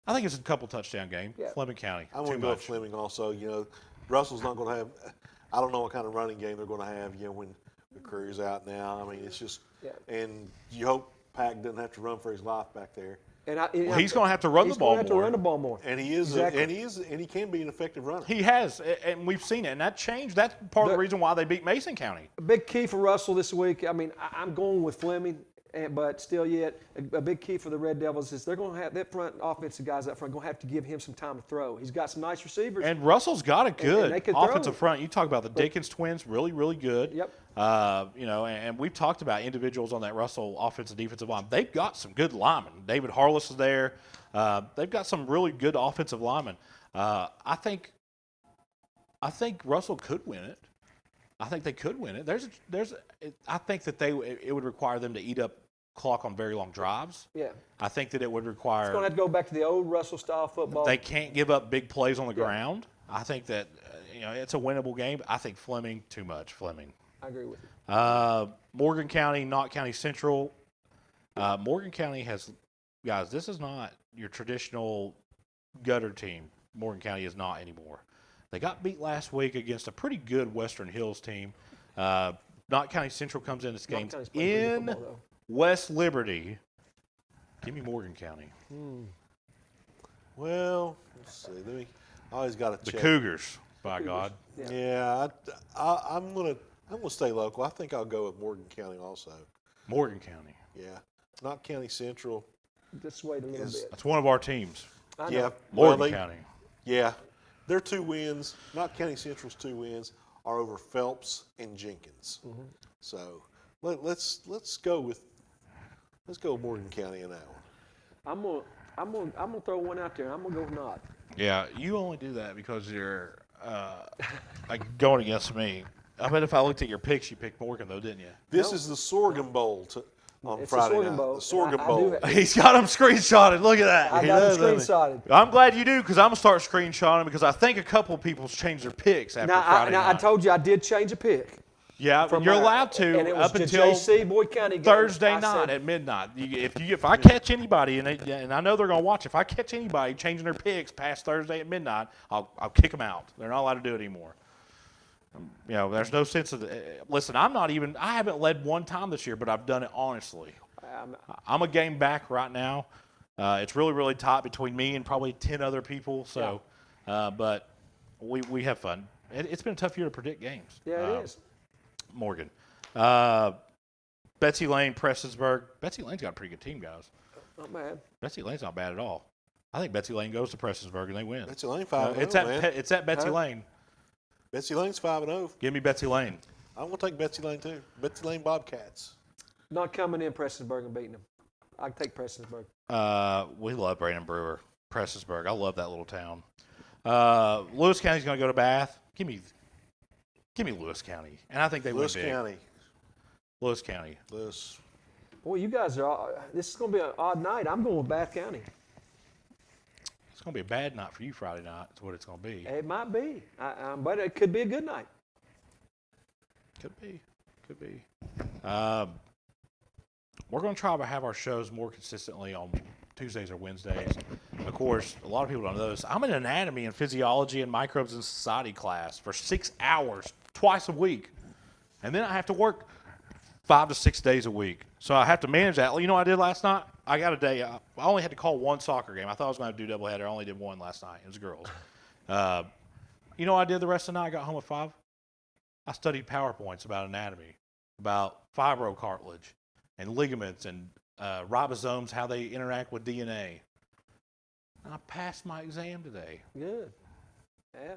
I think it's a couple touchdown game. Yeah. Fleming County. I'm going to go with Fleming also. Russell's not going to have – I don't know what kind of running game they're going to have, when the Crew's out now. I mean, it's just and you hope Pack doesn't have to run for his life back there. And he's going to have to run the ball more. He's going to have to run the ball more. And he is, exactly. and he can be an effective runner. He has, and we've seen it, and that changed. That's part of the reason why they beat Mason County. A big key for Russell this week. I mean, I'm going with Fleming. But still yet, a big key for the Red Devils is they're going to have that front offensive guys up front going to have to give him some time to throw. He's got some nice receivers. And Russell's got a good offensive front. You talk about the Dickens twins, really, really good. Yep. And we've talked about individuals on that Russell offensive defensive line. They've got some good linemen. David Harless is there. They've got some really good offensive linemen. I think Russell could win it. I think they could win it. I think that it would require them to eat up clock on very long drives. Yeah. I think that it would require. It's going to have to go back to the old Russell style football. They can't give up big plays on the ground. I think that it's a winnable game. I think Fleming too much. Fleming. I agree with you. Morgan County, Knott County Central. Morgan County has guys. This is not your traditional gutter team. Morgan County is not anymore. They got beat last week against a pretty good Western Hills team. Knott County Central comes in this game in West Liberty. Give me Morgan County. Well, let's see. I always got to check. The Cougars, by God. Yeah, I'm gonna stay local. I think I'll go with Morgan County also. Morgan County. Yeah, Knott County Central. Just wait a little bit. That's one of our teams. Yeah, Morgan County. Yeah, their 2 wins. Knott County Central's 2 wins are over Phelps and Jenkins. Mm-hmm. So let's go with Morgan County in that one. I'm gonna throw one out there. I'm gonna go with Knott. Yeah, you only do that because you're going against me. I bet if I looked at your picks, you picked Morgan though, didn't you? This is the Sorghum Bowl. on It's Friday a sorghum night. bowl. The sorghum I bowl. do He's got them screenshotted. Look at that. I He got does, them doesn't he? screenshotted. I'm glad you do because I'm going to start screenshotting because I think a couple of people's changed their picks after Friday I night. told you I did change a pick. Yeah, you're allowed to and it was up the until JC Boyd County game. Thursday I night said, at midnight. If I catch anybody, and I know they're going to watch, if I catch anybody changing their picks past Thursday at midnight, I'll kick them out. They're not allowed to do it anymore. There's no sense of listen, I haven't led one time this year, but I've done it honestly. I'm a game back right now. It's really, really tight between me and probably 10 other people. So, but we have fun. It's been a tough year to predict games. Yeah, it is. Morgan. Betsy Lane, Prestonsburg. Betsy Lane's got a pretty good team, guys. Not bad. Betsy Lane's not bad at all. I think Betsy Lane goes to Prestonsburg and they win. Betsy Lane 5-0, It's at Betsy Lane. Betsy Lane's 5-0. Give me Betsy Lane. I'm going to take Betsy Lane too. Betsy Lane Bobcats. Not coming in Prestonsburg and beating them. I can take Prestonsburg. We love Brandon Brewer. Prestonsburg. I love that little town. Lewis County's going to go to Bath. Give me Lewis County. And I think they win big. Lewis County. Lewis. Boy, you guys this is going to be an odd night. I'm going with Bath County. It's going to be a bad night for you Friday night. That's what it's going to be. It might be. But it could be a good night. Could be. We're going to try to have our shows more consistently on Tuesdays or Wednesdays. Of course, a lot of people don't know this. I'm in anatomy and physiology and microbes and society class for 6 hours twice a week. And then I have to work 5 to 6 days a week. So I have to manage that. You know what I did last night? I got a day. I only had to call one soccer game. I thought I was going to do doubleheader. I only did one last night. It was girls. You know what I did the rest of the night? I got home at 5. I studied PowerPoints about anatomy, about fibrocartilage and ligaments and ribosomes, how they interact with DNA. And I passed my exam today. Good. Yeah.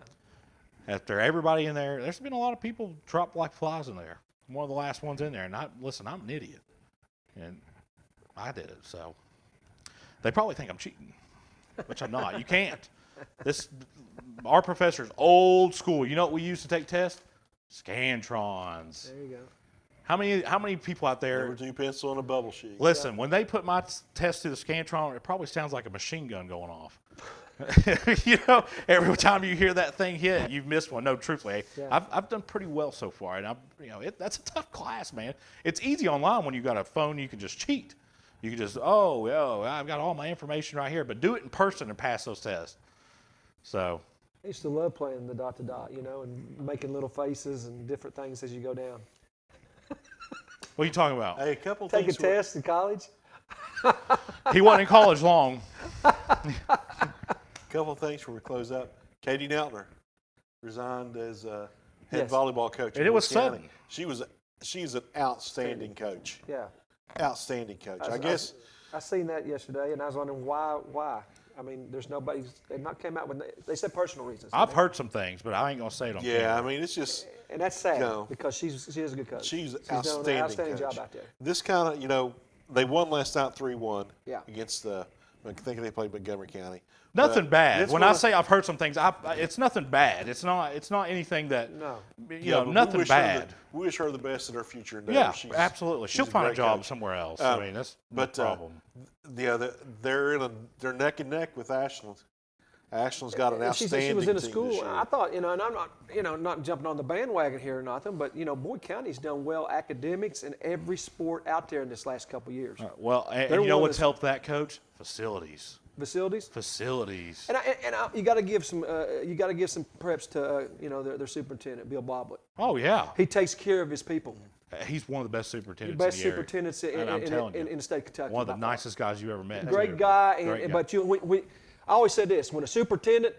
After everybody in there, there's been a lot of people drop like flies in there. I'm one of the last ones in there. And I'm an idiot. And I did it. So they probably think I'm cheating, which I'm not. You can't. Our professor's old school. You know what we used to take tests? Scantrons. There you go. How many people out there? Number 2 pencil and a bubble sheet. Listen, when they put my test through the Scantron, it probably sounds like a machine gun going off. Every time you hear that thing hit, you've missed one. No, truthfully, I've done pretty well so far, and that's a tough class, man. It's easy online when you got a phone. You can just cheat. You can just I've got all my information right here, but do it in person and pass those tests. So. I used to love playing the dot to dot, and making little faces and different things as you go down. What are you talking about? Hey, a couple Take a things. test in college. He wasn't in college long. Couple of things before we close up. Katie Neltner resigned as head Yes. volleyball coach. And it was sudden. She's an outstanding coach. Yeah. Outstanding coach. I guess. I seen that yesterday, and I was wondering why. I mean, there's nobody. They've not came out with. They said personal reasons. I've heard some things, but I ain't gonna say it on Yeah, camera. I mean, it's just. And that's sad No. because she is a good coach. She's doing an outstanding coach. job out there. This kind of, they won last night 3-1 Yeah. against I think they played Montgomery County. Nothing But bad. it's When I say I've heard some things, it's nothing bad. It's not anything that. No. but nothing bad. We wish her the best in her future endeavors. Yeah, absolutely. She'll she's a find a great job coach. somewhere else. Um, I mean, that's but, no problem. They're neck and neck with Ashland. Ashland's got an outstanding She was in a team school. this year. I thought, and I'm not, not jumping on the bandwagon here or nothing, but Boyd County's done well academics in every sport out there in this last couple of years. Well, and They're you know one of what's the- helped that coach? Facilities. Facilities. And you got to give some preps to their superintendent, Bill Boblet. Oh yeah, He takes care of his people. he's one of the best superintendents. Best in the area. superintendents And I'm telling you, in the state of Kentucky. one of the by far. nicest guys you ever met. Great too. guy, Great guy. but I always said this: when a superintendent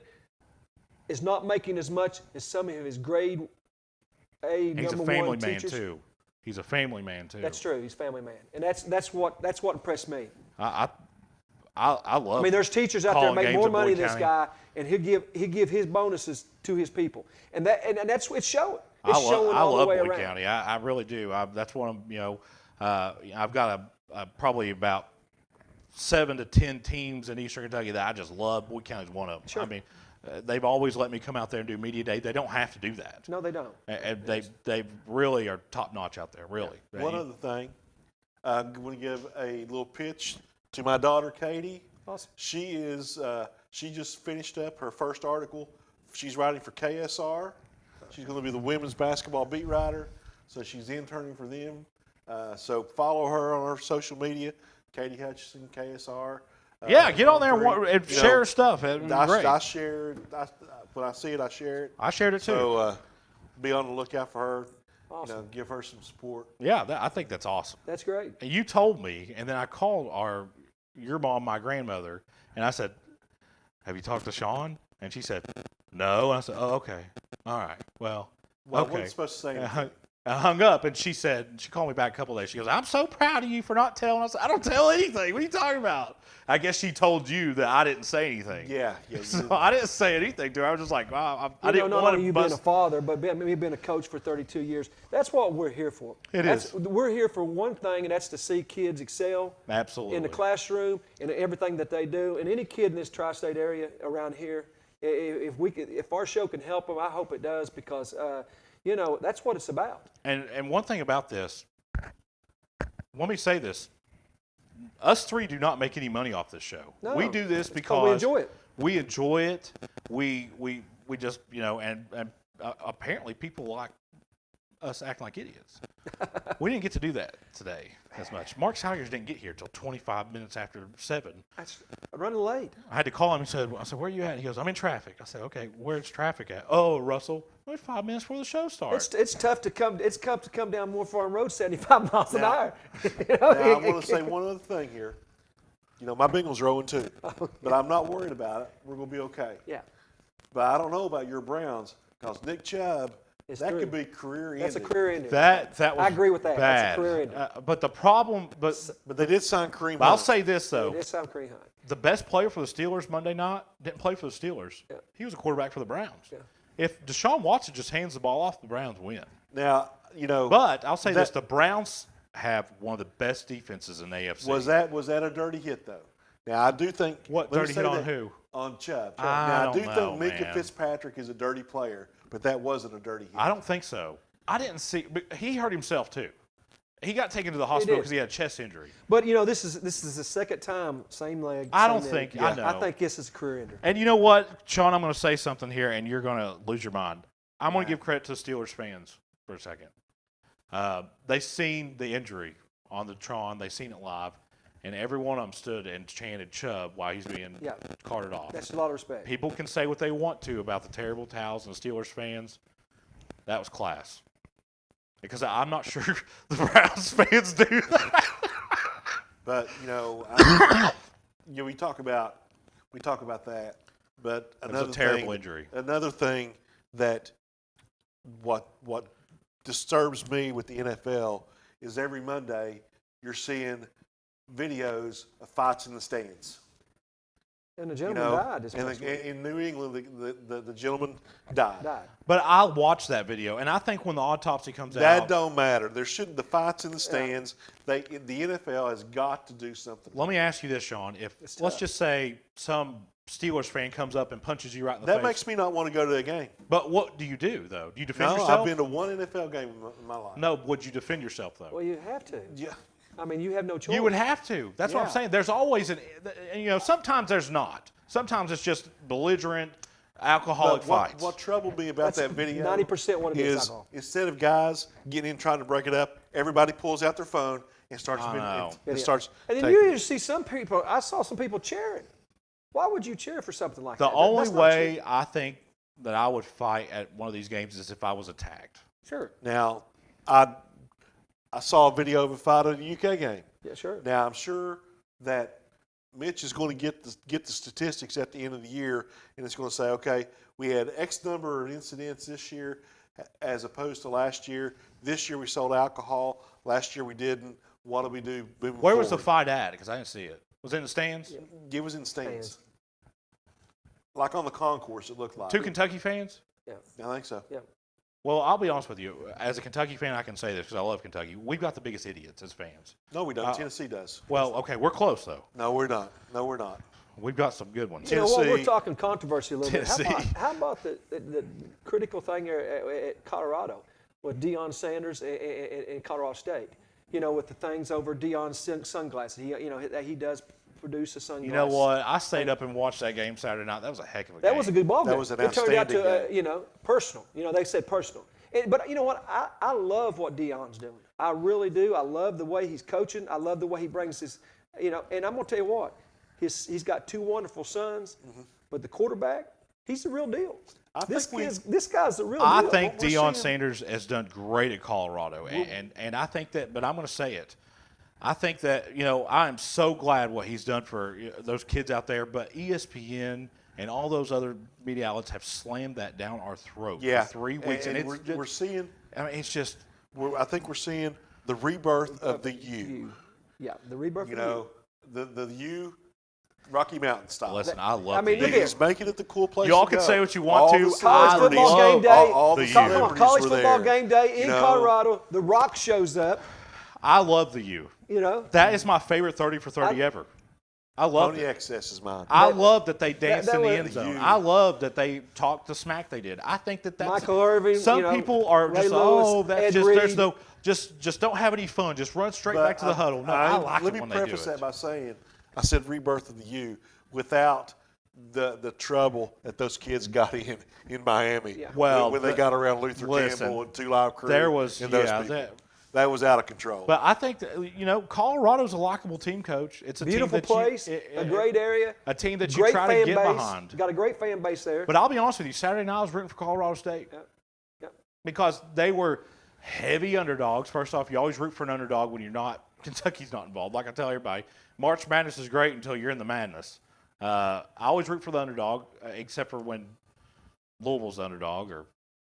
is not making as much as some of his grade A He's number a family one man teachers. too. He's a family man too. That's true. He's a family man, and that's what impressed me. I love. I mean, there's teachers out there calling make games more at money Boyd than this County. guy, and he'll give his bonuses to his people, and that's it's showing. I It's showing love all the way Boyd around. County. I really do. That's one of I've got probably about 7 to 10 teams in Eastern Kentucky that I just love. Boyd County's one of them. Sure. I mean, they've always let me come out there and do media day. They don't have to do that. No, they don't. And they really are top notch out there. Really. One other thing, I want to give a little pitch to my daughter, Katie. Awesome. She just finished up her first article. She's writing for KSR. She's going to be the women's basketball beat writer. So she's interning for them. So follow her on her social media, Katie Hutchison, KSR. Yeah, get on there and You share know, stuff. It'd be great. I share it. When I see it, I share it. I shared it too. So be on the lookout for her. Awesome. You know, give her some support. Yeah, I think that's awesome. That's great. And you told me, and then I called your mom, my grandmother, and I said, "Have you talked to Sean?" And she said, "No." And I said, "Oh, okay, all right, well, Well, I okay." wasn't supposed to say anything. I hung up, and she called me back a couple of days. She goes, "I'm so proud of you for not telling." I said, "I don't tell anything. What are you talking about?" I guess she told you that I didn't say anything. Yeah. So I didn't say anything to her. I was just like, wow, I didn't not want only to you bust. being a father, but me being a coach for 32 years. That's what we're here for. We're here for one thing, and that's to see kids excel. Absolutely. In the classroom and everything that they do. And any kid in this tri-state area around here, if our show can help them, I hope it does, because that's what it's about. And one thing about this, let me say this. Us three do not make any money off this show. No, we do this because we enjoy it. We enjoy it. We just, and apparently people like us acting like idiots. We didn't get to do that today as much. Mark Salyers didn't get here till 25 minutes after 7. That's running late. I had to call him. I said, "Where are you at?" He goes, "I'm in traffic." I said, "Okay, where's traffic at?" "Oh, Russell, only 5 minutes before the show starts." It's tough to come. It's tough to come down Moore Farm Road 75 miles an hour. Now, I want to say one other thing here. You know, my Bengals are 0-2, but I'm not worried about it. We're going to be okay. Yeah. But I don't know about your Browns, because Nick Chubb, It's that true. could be career ending. That's a career ending. That was I agree with that. Bad. That's a career ending. But the problem, But they did sign Kareem I'll Hunt. say this though. It's Sam Kareem Hunt. The best player for the Steelers Monday night didn't play for the Steelers. Yeah. He was a quarterback for the Browns. Yeah. If Deshaun Watson just hands the ball off, the Browns win. Now, you know. But I'll say this: the Browns have one of the best defenses in the AFC. Was that a dirty hit, though? Now, I do think. What let me dirty say hit on that- who? On Chubb. I now, I do don't know, think Minka man. Fitzpatrick is a dirty player, but that wasn't a dirty hit. I don't think so. I didn't see. But he hurt himself too. He got taken to the hospital did. because he had a chest injury. But this is the second time, same leg. I same don't leg. think- I know. I think this is a career ender. And you know what, Sean? I'm going to say something here, and you're going to lose your mind. I'm going to give credit to the Steelers fans for a second. They seen the injury on the Tron. They seen it live, and every one of them stood and chanted Chubb while he's being carted off. That's a lot of respect. People can say what they want to about the terrible towels and the Steelers fans. That was class. Because I'm not sure the Browns fans do that. But we talk about that. But another a terrible thing, injury. Another thing that what disturbs me with the NFL is every Monday you're seeing videos of fights in the stands. And the gentleman died this and past week. in New England, the gentleman died. But I'll watch that video, and I think when the autopsy comes That out, don't matter. There shouldn't the fights in the stands. The NFL has got to do something. let me ask you this, Sean. If let's just say some Steelers fan comes up and punches you right in the That face. makes me not want to go to a game. But what do you do though? Do you defend No, yourself? I've been to one NFL game in my life. No, would you defend yourself though? Well, you have to. Yeah. I mean, you have no choice. You would have to. That's what I'm Yeah. saying. There's always sometimes there's not. Sometimes it's just belligerent, alcoholic But what, fights. what troubled me about That's that video 90% what it is is alcohol. instead of guys getting in trying to break it up, everybody pulls out their phone and starts I know. and starts. And then taking you it. just see some people. I saw some people cheering. Why would you cheer for something like The that? only That's not way cheering. I think that I would fight at one of these games is if I was attacked. Sure. Now, I saw a video of a fight at a UK game. Yeah, sure. Now I'm sure that Mitch is going to get the statistics at the end of the year, and it's going to say, okay, we had X number of incidents this year as opposed to last year. This year we sold alcohol. Last year we didn't. What do we do moving Where was the forward? fight at? Because I didn't see it. Was it in the stands? It was in stands. Stands. Like on the concourse, it looked like. Two Kentucky fans? Yeah. I think so. Yeah. Well, I'll be honest with you. As a Kentucky fan, I can say this because I love Kentucky. We've got the biggest idiots as fans. No, we don't. Tennessee does. Well, okay, we're close though. No, we're not. No, we're not. We've got some good ones. You know what? We're Tennessee. talking controversy a little bit. Tennessee. How about the critical thing here at Colorado with Deion Sanders and Colorado State? with the things over Deion's sunglasses. He does produce a sunglass. You know what? I stayed up and watched that game Saturday night. That was a heck of a game. That was a good ball game. That was an It turned out outstanding to, personal. They said personal. But you know what? I love what Deion's doing. I really do. I love the way he's coaching. I love the way he brings his, and I'm going to tell you what. He's got 2 wonderful sons, but the quarterback, he's the real deal. This guy's the real deal. I think Deion Sanders has done great at Colorado, and I think that. But I'm going to say it. I think that I am so glad what he's done for those kids out there. But ESPN and all those other media outlets have slammed that down our throat for 3 weeks, and we're seeing. I mean, it's just. I think we're seeing the rebirth of the U. Yeah, the rebirth. The U. Rocky Mountain style. Listen, I love. Look he's making it the cool place. Y'all can say what you want to. College football game day. College football game day in Colorado. The Rock shows up. I love the U. That is my favorite 30 for 30 ever. I love Tony Excess is mine. I love that they danced in the end zone. I love that they talked the smack they did. I think that's Michael Irvin. Some people are Ray just Lewis, that's Ed just Reed. there's no just don't have any fun. Just run straight back to the huddle. No, I like it when they do it. Let me preface that by saying I said rebirth of the U without the trouble that those kids got in Miami. Yeah. Well, when they got around Luther Campbell and 2 Live Crew. There was and those people. That was out of control. But I think that, Colorado's a likable team, Coach. It's a beautiful team that place, a great area, a team that you try to get behind. Got a great fan base there. But I'll be honest with you, Saturday night I was rooting for Colorado State because they were heavy underdogs. First off, you always root for an underdog when Kentucky's not involved. Like I tell everybody, March Madness is great until you're in the madness. I always root for the underdog, except for when Louisville's the underdog or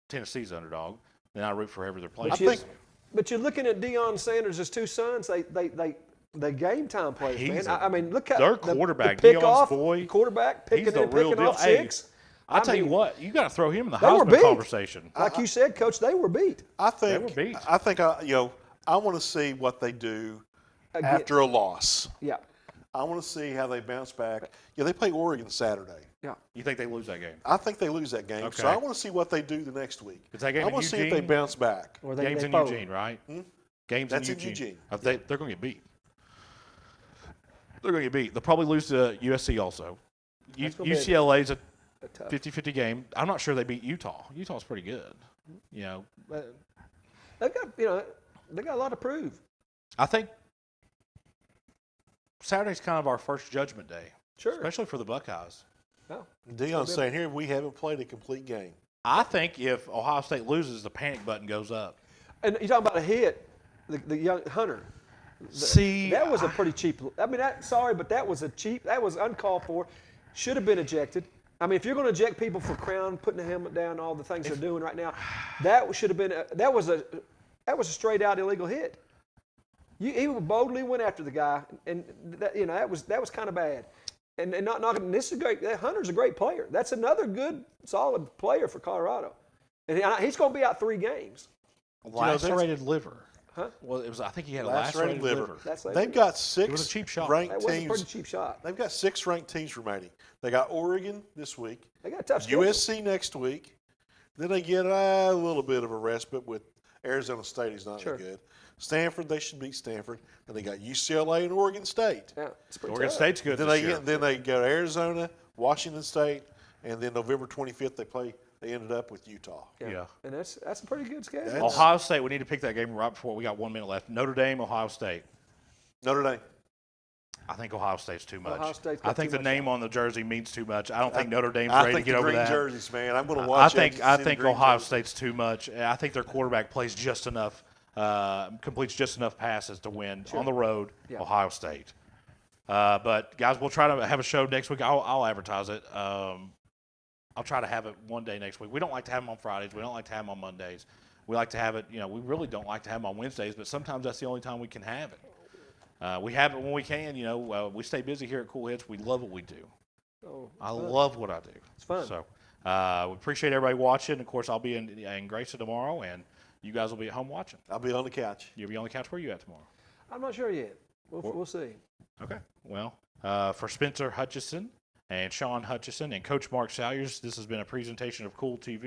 Tennessee's the underdog. Then I root for whoever they're playing. But you're looking at Deion Sanders' 2 sons. They game time players, man. I mean, look at their quarterback, the pick Deion's off, boy. Quarterback picking off 6. I tell you what, you got to throw him in the Heisman conversation. Like you said, Coach, they were beat. They were beat. I want to see what they do after a loss. Yeah. I want to see how they bounce back. They play Oregon Saturday. Yeah. You think they lose that game? I think they lose that game. Okay. So I want to see what they do the next week. Is that game I want to see if they bounce back. Game's in Eugene, right? Game's That's in Eugene. That's They're going to get beat. They're going to get beat. They'll probably lose to USC also. UCLA's a 50-50 game. I'm not sure they beat Utah. Utah's pretty good. They got a lot to prove. I think Saturday's kind of our first judgment day. Sure. Especially for the Buckeyes. Oh, Deion's saying here we haven't played a complete game. I think if Ohio State loses, the panic button goes up. And you're talking about a hit, the young Hunter. That was a pretty cheap. I mean, but that was that was uncalled for. Should have been ejected. I mean, if you're going to eject people for Crown, putting the helmet down, all the things they're doing right now, that should have been. That was a straight out illegal hit. He boldly went after the guy, and that was kind of bad. And this is great. Hunter's a great player. That's another good, solid player for Colorado, and he's going to be out 3 games. Lacerated liver. Huh? Well, I think he had a lacerated liver. They've got 6 it was a cheap shot. ranked That was teams. a pretty cheap shot. They've got 6 ranked teams remaining. They got Oregon this week. They got a tough schedule. USC next week. Then they get a little bit of a respite with Arizona State. He's not good. Stanford, they should beat Stanford. Then they got UCLA and Oregon State. Yeah, it's pretty Oregon tough. State's good this year. Then they go to Arizona, Washington State, and then November 25th they ended up with Utah. Yeah. And that's a pretty good schedule. Ohio State, we need to pick that game right before we got 1 minute left. Notre Dame, Ohio State. Notre Dame. I think Ohio State's too much. Ohio State's got I think too the much name on the jersey means too much. I don't think Notre Dame's I ready to think get the over green that. jerseys, man. I'm going to watch I think Ohio State's too much. I think their quarterback plays just enough, completes just enough passes to win on the road. Yeah. Ohio State. But guys, we'll try to have a show next week. I'll advertise it. I'll try to have it one day next week. We don't like to have them on Fridays. We don't like to have them on Mondays. We like to have it. We really don't like to have them on Wednesdays, but sometimes that's the only time we can have it. We have it when we can. We stay busy here at Cool Hits. We love what we do. I love what I do. It's fun. So we appreciate everybody watching. Of course, I'll be in Grayson tomorrow, and you guys will be at home watching. I'll be on the couch. You'll be on the couch. Where are you at tomorrow? I'm not sure yet. We'll see. Okay. Well, for Spencer Hutchison and Sean Hutchison and Coach Mark Salyers, this has been a presentation of Cool TV.